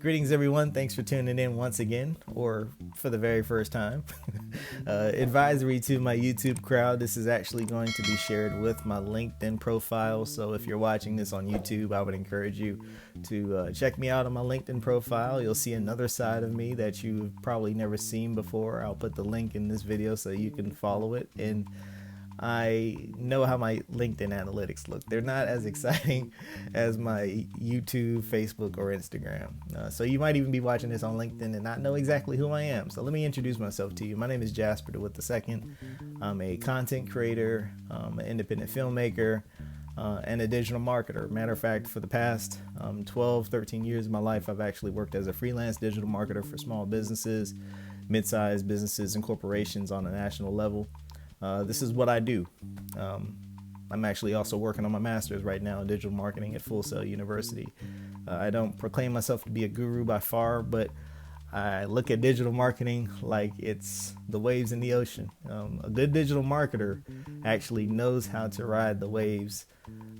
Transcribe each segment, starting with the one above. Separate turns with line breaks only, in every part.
Greetings, everyone. Thanks for tuning in once again, or for the very first time. Advisory to my YouTube crowd. This is actually going to be shared with my LinkedIn profile. So if you're watching this on YouTube, I would encourage you to check me out on my LinkedIn profile. You'll see another side of me that you've probably never seen before. I'll put the link in this video so you can follow it. And I know how my LinkedIn analytics look. They're not as exciting as my YouTube, Facebook, or Instagram. So you might even be watching this on LinkedIn and not know exactly who I am. So let me introduce myself to you. My name is Jasper with the second. I'm a content creator, an independent filmmaker, and a digital marketer. Matter of fact, for the past 12, 13 years of my life, I've actually worked as a freelance digital marketer for small businesses, mid-sized businesses, and corporations on a national level. This is what I do. I'm actually also working on my master's right now in digital marketing at Full Sail University. I don't proclaim myself to be a guru by far, but I look at digital marketing like it's the waves in the ocean. A good digital marketer actually knows how to ride the waves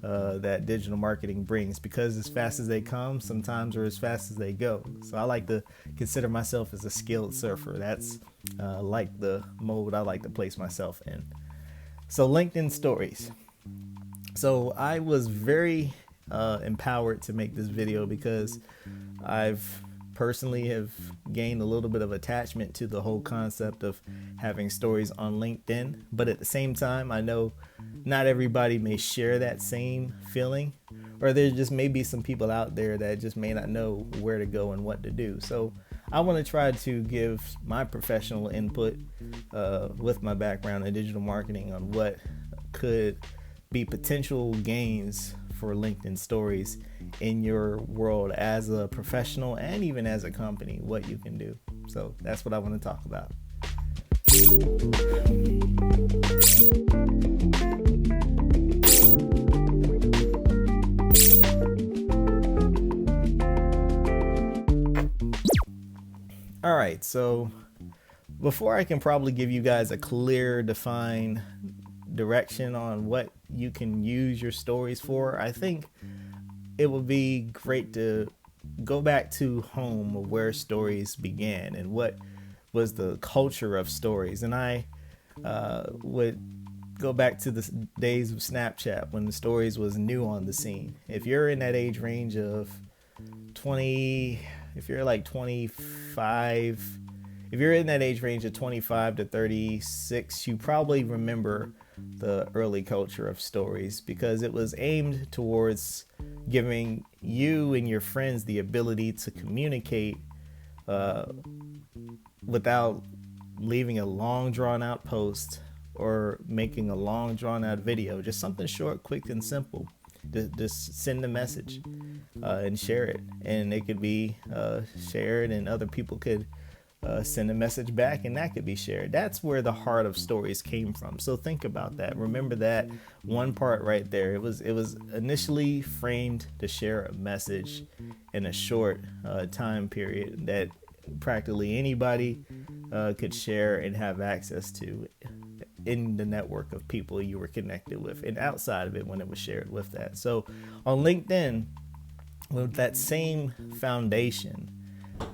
that digital marketing brings, because as fast as they come, sometimes are as fast as they go. So I like to consider myself as a skilled surfer. That's like the mode I like to place myself in. So LinkedIn stories. So I was very empowered to make this video because I've personally have gained a little bit of attachment to the whole concept of having stories on LinkedIn, but at the same time, I know not everybody may share that same feeling, or there just may be some people out there that just may not know where to go and what to do. So I want to try to give my professional input with my background in digital marketing on what could be potential gains for LinkedIn stories in your world as a professional and even as a company, what you can do. So that's what I want to talk about. All right, so before I can probably give you guys a clear, defined direction on what you can use your stories for, I think it would be great to go back to home of where stories began and what was the culture of stories. And I would go back to the days of Snapchat when the stories was new on the scene. If you're in that age range of 20, if you're like 25, if you're in that age range of 25 to 36, you probably remember the early culture of stories, because it was aimed towards giving you and your friends the ability to communicate without leaving a long drawn out post or making a long drawn out video. Just something short, quick, and simple. Just send a message and share it, and it could be shared, and other people could send a message back, and that could be shared. That's where the heart of stories came from. So think about that. Remember that one part right there. It was initially framed to share a message in a short time period that practically anybody could share and have access to in the network of people you were connected with, and outside of it when it was shared with that. So on LinkedIn, with that same foundation,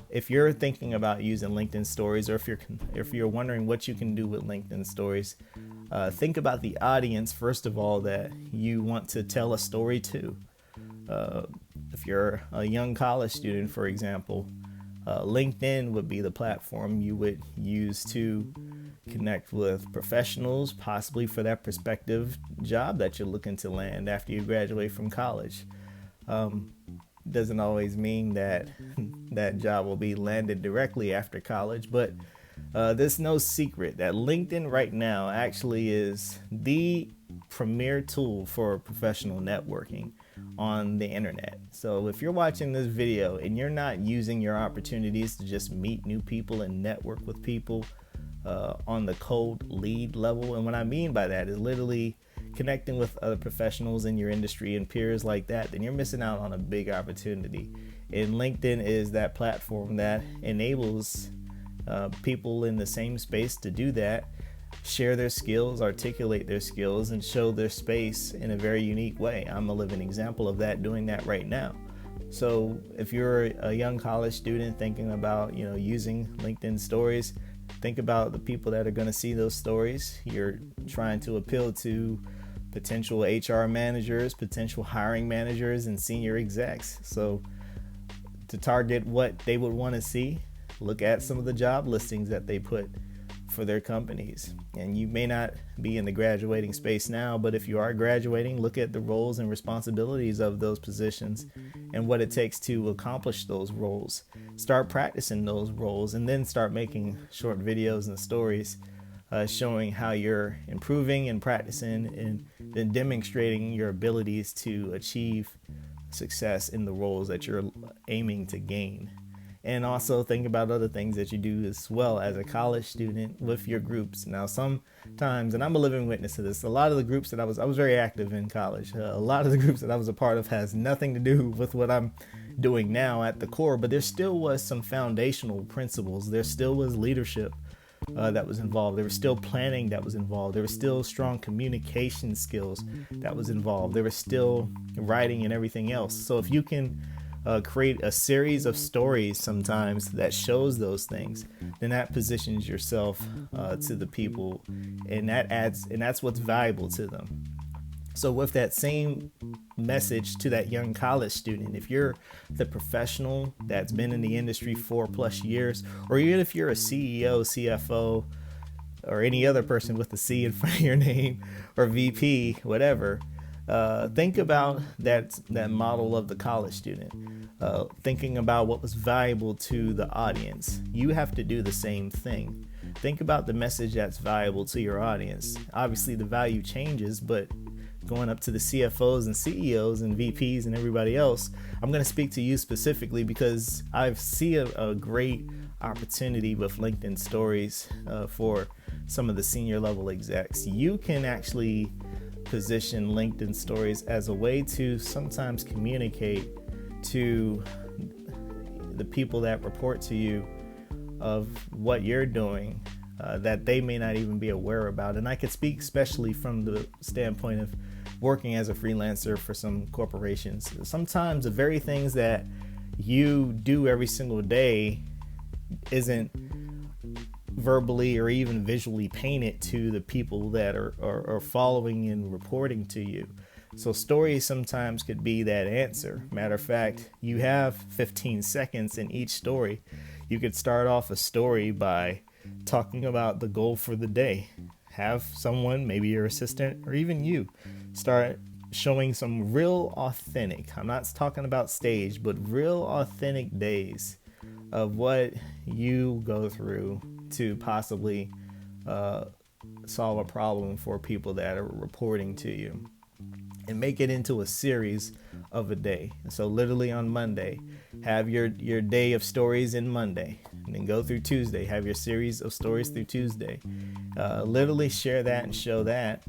if you're thinking about using LinkedIn stories, or if you're wondering what you can do with LinkedIn stories, think about the audience first of all that you want to tell a story to. If you're a young college student, for example, LinkedIn would be the platform you would use to connect with professionals, possibly for that prospective job that you're looking to land after you graduate from college. Doesn't always mean that that job will be landed directly after college, but there's no secret that LinkedIn right now actually is the premier tool for professional networking on the internet. So if you're watching this video and you're not using your opportunities to just meet new people and network with people on the cold lead level, and what I mean by that is literally connecting with other professionals in your industry and peers like that, then you're missing out on a big opportunity. And LinkedIn is that platform that enables people in the same space to do that, share their skills, articulate their skills, and show their space in a very unique way. I'm a living example of that, doing that right now. So if you're a young college student thinking about, using LinkedIn stories, think about the people that are going to see those stories. You're trying to appeal to potential HR managers, potential hiring managers, and senior execs. So to target what they would want to see, look at some of the job listings that they put for their companies. And you may not be in the graduating space now, but if you are graduating, look at the roles and responsibilities of those positions and what it takes to accomplish those roles. Start practicing those roles, and then start making short videos and stories showing how you're improving and practicing and then demonstrating your abilities to achieve success in the roles that you're aiming to gain. And also think about other things that you do as well as a college student with your groups. Now, sometimes, and I'm a living witness to this, a lot of the groups that I was very active in college. A lot of the groups that I was a part of has nothing to do with what I'm doing now at the core, but there still was some foundational principles. There still was leadership that was involved. There was still planning that was involved. There was still strong communication skills that was involved. There was still writing and everything else. So if you can create a series of stories sometimes that shows those things, then that positions yourself to the people, and that's what's valuable to them. So with that same message to that young college student, if you're the professional that's been in the industry 4+ years, or even if you're a CEO, CFO, or any other person with a C in front of your name, or VP, whatever, think about that model of the college student, thinking about what was valuable to the audience. You have to do the same thing. Think about the message that's valuable to your audience. Obviously, the value changes, but going up to the CFOs and CEOs and VPs and everybody else, I'm going to speak to you specifically because I see a great opportunity with LinkedIn stories for some of the senior level execs. You can actually position LinkedIn stories as a way to sometimes communicate to the people that report to you of what you're doing that they may not even be aware about. And I could speak especially from the standpoint of working as a freelancer for some corporations. Sometimes the very things that you do every single day isn't verbally or even visually painted to the people that are following and reporting to you. So stories sometimes could be that answer. Matter of fact, you have 15 seconds in each story. You could start off a story by talking about the goal for the day. Have someone, maybe your assistant or even you, start showing some real authentic, I'm not talking about stage, but real authentic days of what you go through to possibly solve a problem for people that are reporting to you, and make it into a series of a day. So literally on Monday, have your day of stories in Monday, and then go through Tuesday, have your series of stories through Tuesday. Literally share that and show that,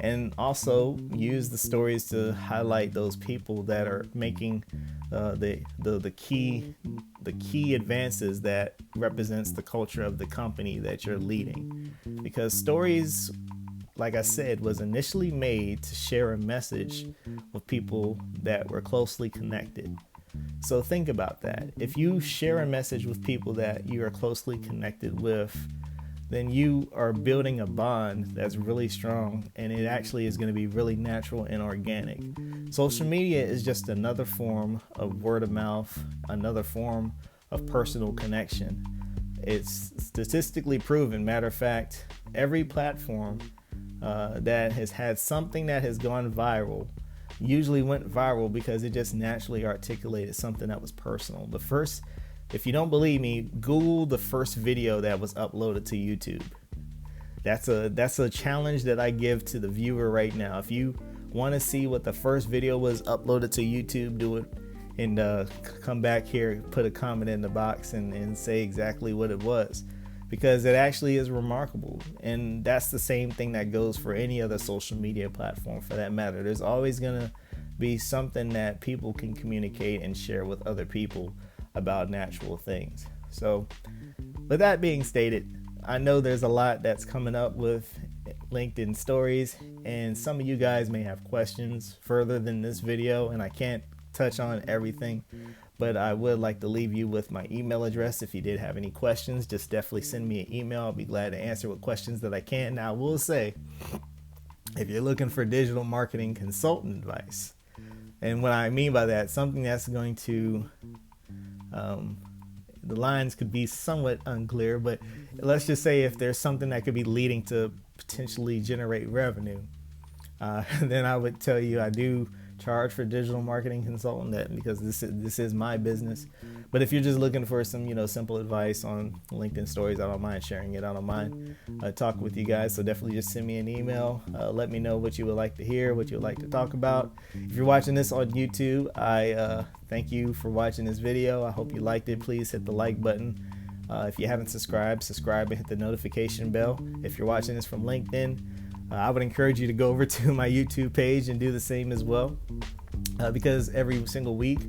and also use the stories to highlight those people that are making the key advances that represents the culture of the company that you're leading. Because stories, like I said, was initially made to share a message with people that were closely connected. So think about that. If you share a message with people that you are closely connected with, then you are building a bond that's really strong, and it actually is going to be really natural and organic. Social media is just another form of word of mouth, another form of personal connection. It's statistically proven. Matter of fact, every platform that has had something that has gone viral usually went viral because it just naturally articulated something that was personal. If you don't believe me, Google the first video that was uploaded to YouTube. That's a challenge that I give to the viewer right now. If you want to see what the first video was uploaded to YouTube, do it, and come back here, put a comment in the box and say exactly what it was, because it actually is remarkable. And that's the same thing that goes for any other social media platform for that matter. There's always going to be something that people can communicate and share with other people about natural things. So with that being stated, I know there's a lot that's coming up with LinkedIn stories, and some of you guys may have questions further than this video, and I can't touch on everything, but I would like to leave you with my email address. If you did have any questions, just definitely send me an email. I'll be glad to answer what questions that I can. Now, I will say, if you're looking for digital marketing consultant advice, and what I mean by that, something that's going to, the lines could be somewhat unclear, but let's just say if there's something that could be leading to potentially generate revenue, then I would tell you I do charge for digital marketing consultant, that because this is my business. But if you're just looking for some simple advice on LinkedIn stories, I don't mind sharing it. I don't mind talking with you guys. So definitely just send me an email. Let me know what you would like to hear, what you would like to talk about. If you're watching this on YouTube, I thank you for watching this video. I hope you liked it. Please hit the like button. If you haven't subscribed and hit the notification bell. If you're watching this from LinkedIn, I would encourage you to go over to my YouTube page and do the same as well, because every single week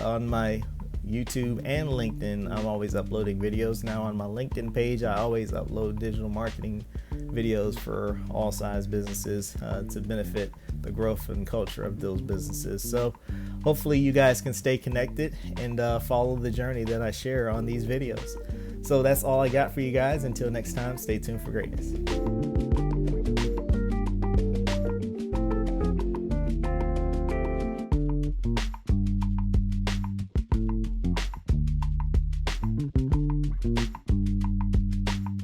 on my YouTube and LinkedIn, I'm always uploading videos. Now on my LinkedIn page, I always upload digital marketing videos for all size businesses to benefit the growth and culture of those businesses. So hopefully you guys can stay connected and follow the journey that I share on these videos. So that's all I got for you guys. Until next time, stay tuned for greatness.